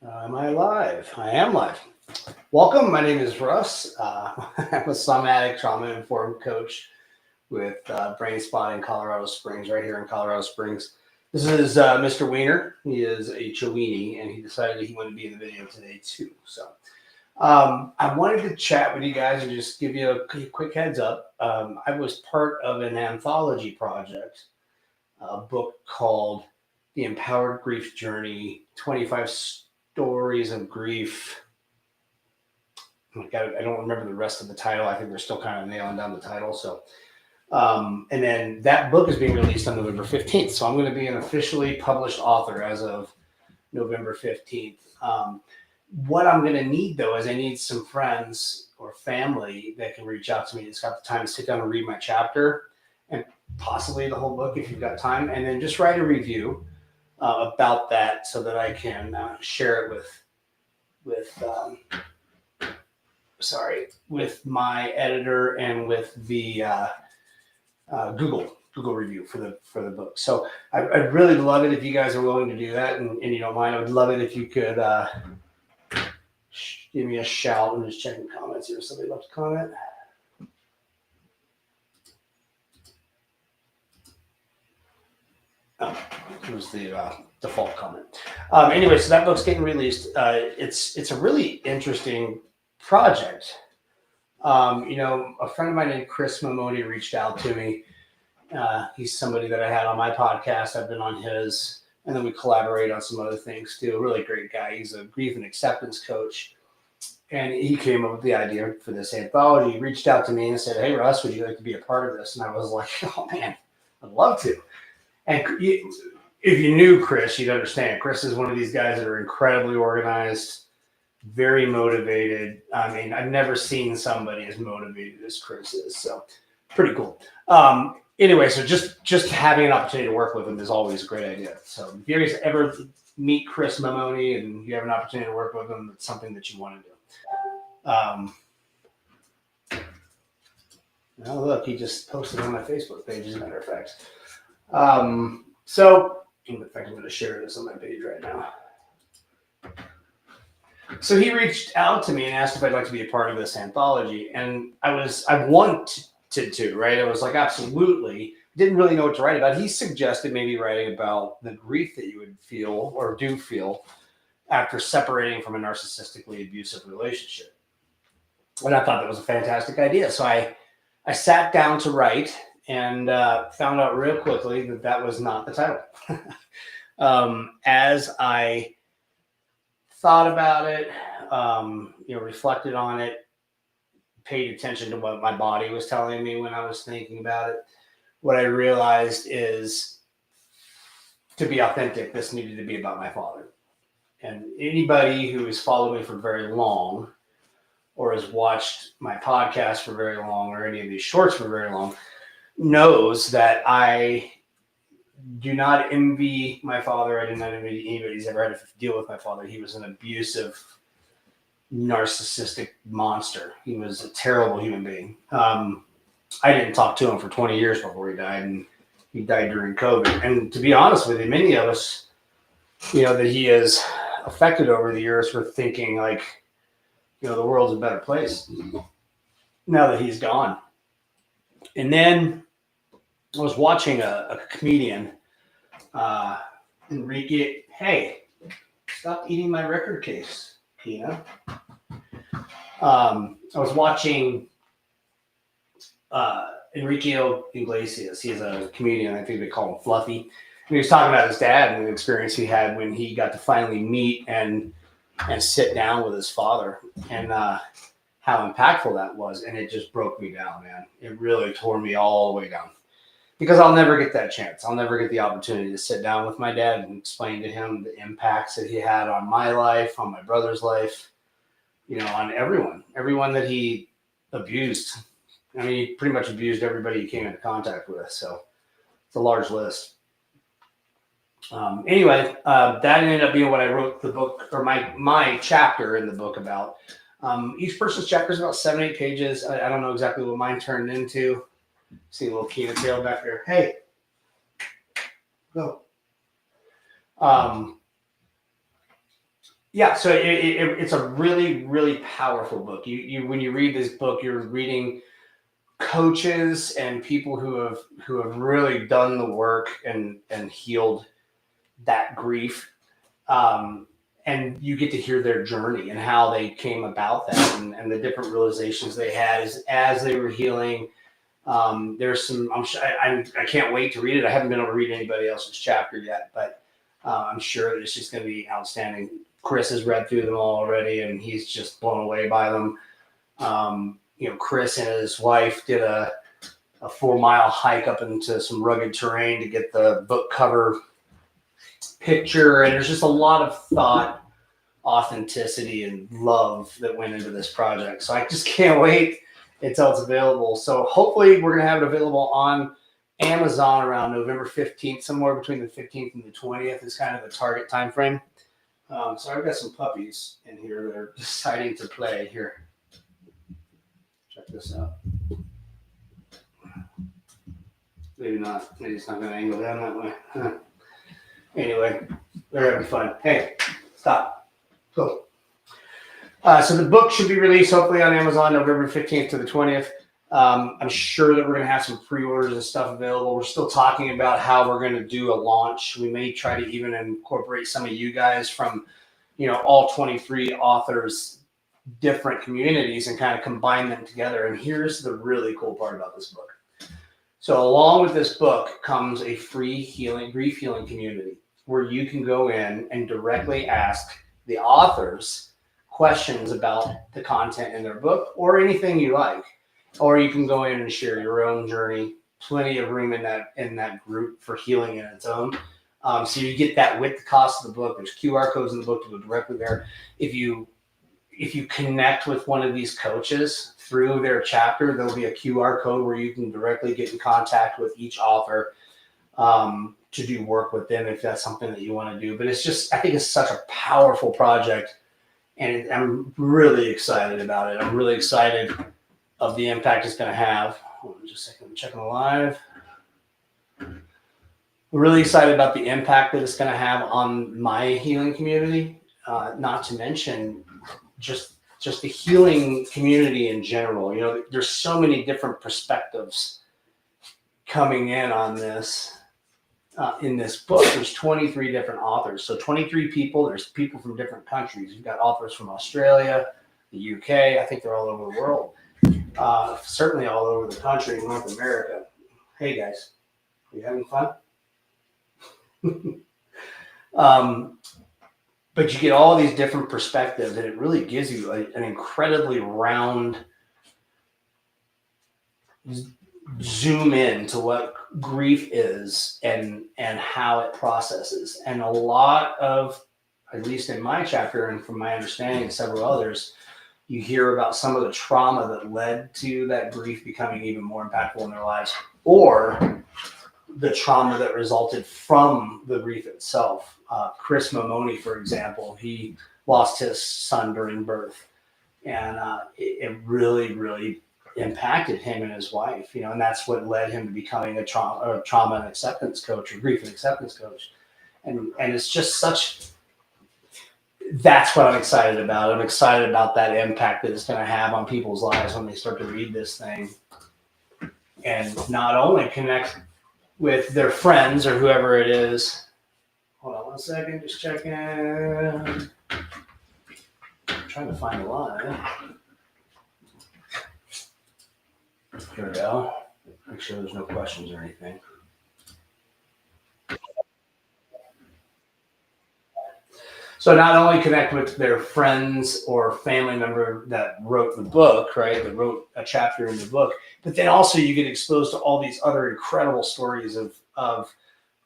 Am I live? I am live. Welcome. My name is Russ. I'm a somatic trauma-informed coach with Brain Spot in Colorado Springs, right here in Colorado Springs. This is Mr. Wiener. He is a Chiweenie, and he decided he wanted to be in the video today too. So I wanted to chat with you guys and just give you a quick heads up. I was part of an anthology project, a book called The Empowered Grief Journey, 25 Stories of Grief. I don't remember the rest of the title. I think they're still kind of nailing down the title. So, and then that book is being released on November 15th. So I'm going to be an officially published author as of November 15th. What I'm going to need, though, is I need some friends or family that can reach out to me that's got the time to sit down and read my chapter and possibly the whole book if you've got time, and then just write a review about that so that I can share it with my editor and with the Google review for the book. So I'd really love it if you guys are willing to do that, and you don't mind. I would love it if you could give me a shout. I'm just checking comments here. Somebody left a comment. Oh, it was the default comment. Anyway, so that book's getting released. It's a really interesting project. A friend of mine named Chris Mamoni reached out to me. He's somebody that I had on my podcast. I've been on his, and then we collaborate on some other things too. A really great guy. He's a grief and acceptance coach. And he came up with the idea for this anthology. He reached out to me and said, "Hey, Russ, would you like to be a part of this?" And I was like, "Oh, man, I'd love to." And if you knew Chris, you'd understand. Chris is one of these guys that are incredibly organized, very motivated. I mean, I've never seen somebody as motivated as Chris is. So pretty cool. Anyway, so just having an opportunity to work with him is always a great idea. So if you guys ever meet Chris Mamoni and you have an opportunity to work with him, it's something that you want to do. Oh, look, he just posted on my Facebook page, as a matter of fact. So, in fact, I'm going to share this on my page right now. So he reached out to me and asked if I'd like to be a part of this anthology, and I wanted to, right? I was like, absolutely. Didn't really know what to write about. He suggested maybe writing about the grief that you would feel or do feel after separating from a narcissistically abusive relationship. And I thought that was a fantastic idea. So I sat down to write and found out real quickly that was not the title. As I thought about it, reflected on it, paid attention to what my body was telling me when I was thinking about it, what I realized is, to be authentic, this needed to be about my father. And anybody who has followed me for very long or has watched my podcast for very long or any of these shorts for very long knows that I do not envy my father. I do not envy anybody who's ever had to deal with my father. He was an abusive, narcissistic monster. He was a terrible human being. I didn't talk to him for 20 years before he died, and he died during COVID. And to be honest with you, many of us, that he has affected over the years, were thinking like, the world's a better place now that he's gone. And then I was watching a comedian, Enrique. Hey, stop eating my record case, Pina. I was watching Enrique Iglesias. He's a comedian. I think they call him Fluffy. And he was talking about his dad and the experience he had when he got to finally meet and sit down with his father, and how impactful that was. And it just broke me down, man. It really tore me all the way down, because I'll never get that chance. I'll never get the opportunity to sit down with my dad and explain to him the impacts that he had on my life, on my brother's life, on everyone that he abused. I mean, he pretty much abused everybody he came into contact with. So it's a large list. Anyway, that ended up being what I wrote the book, or my chapter in the book about. Each person's chapter is about 7-8 pages. I don't know exactly what mine turned into. See a little Keenan tail back there. Hey, go. Yeah, so it's a really, really powerful book. You when you read this book, you're reading coaches and people who have really done the work and healed that grief, um, and you get to hear their journey and how they came about that, and the different realizations they had as they were healing. There's some. I can't wait to read it. I haven't been able to read anybody else's chapter yet, but I'm sure that it's just going to be outstanding. Chris has read through them all already, and he's just blown away by them. Chris and his wife did a 4 mile hike up into some rugged terrain to get the book cover picture, and there's just a lot of thought, authenticity, and love that went into this project. So I just can't wait until it's available. So hopefully we're going to have it available on Amazon around November 15th, somewhere between the 15th and the 20th is kind of the target time frame. So I've got some puppies in here that are deciding to play here. Check this out. Maybe not. Maybe it's not going to angle down that way. Huh. Anyway, they're having fun. Hey, stop. Go. So the book should be released hopefully on Amazon November 15th to the 20th. I'm sure that we're going to have some pre-orders and stuff available. We're still talking about how we're going to do a launch. We may try to even incorporate some of you guys from, all 23 authors, different communities, and kind of combine them together. And here's the really cool part about this book. So along with this book comes a free grief healing community where you can go in and directly ask the authors questions about the content in their book or anything you like. Or you can go in and share your own journey. Plenty of room in that group for healing in its own. So you get that with the cost of the book. There's QR codes in the book to go directly there. If you connect with one of these coaches through their chapter, there'll be a QR code where you can directly get in contact with each author to do work with them if that's something that you want to do. But I think it's such a powerful project, and I'm really excited about it. I'm really excited of the impact it's going to have. Hold on just a second, I'm checking the live. We're really excited about the impact that it's going to have on my healing community, not to mention just the healing community in general. There's so many different perspectives coming in on this. In this book, there's 23 different authors. So 23 people, there's people from different countries. You've got authors from Australia, the UK, I think they're all over the world. Certainly all over the country, North America. Hey guys, are you having fun? But you get all these different perspectives, and it really gives you an incredibly round zoom in to what grief is and how it processes. And a lot of, at least in my chapter and from my understanding and several others, you hear about some of the trauma that led to that grief becoming even more impactful in their lives, or the trauma that resulted from the grief itself. Chris Mamoni, for example, he lost his son during birth, and it really, really impacted him and his wife, and that's what led him to becoming a trauma and acceptance coach, or grief and acceptance coach. And it's just that's what I'm excited about. I'm excited about that impact that it's going to have on people's lives when they start to read this thing, and not only connect with their friends or whoever it is. Hold on one second, just checking. I'm trying to find a line. Here we go. Make sure there's no questions or anything. So not only connect with their friends or family member that wrote the book, right, that wrote a chapter in the book, but then also you get exposed to all these other incredible stories of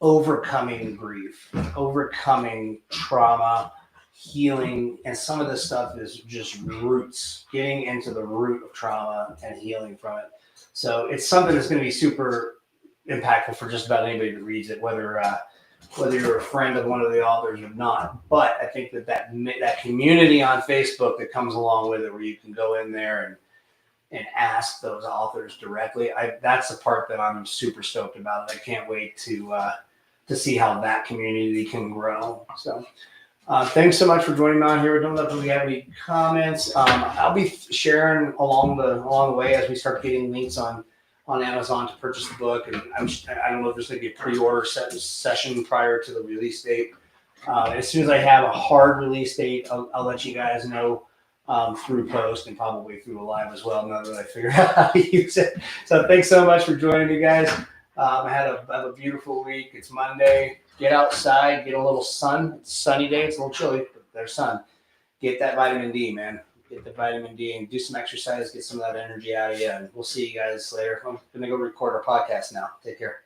overcoming grief, overcoming trauma, healing, and some of this stuff is just roots, getting into the root of trauma and healing from it. So it's something that's going to be super impactful for just about anybody that reads it, whether you're a friend of one of the authors or not. But I think that community on Facebook that comes along with it, where you can go in there and ask those authors directly, that's the part that I'm super stoked about. I can't wait to see how that community can grow. So Thanks so much for joining me on here. Don't know if we have any comments. I'll be sharing along the way as we start getting links on Amazon to purchase the book. And I don't know if there's going to be a pre-order session prior to the release date. As soon as I have a hard release date, I'll let you guys know through post and probably through a live as well. Now that I figured out how to use it. So thanks so much for joining me, guys. I have a beautiful week. It's Monday. Get outside, get a little sun. It's a sunny day. It's a little chilly, but there's sun. Get that vitamin D, man. Get the vitamin D and do some exercise. Get some of that energy out of you. And we'll see you guys later. I'm going to go record our podcast now. Take care.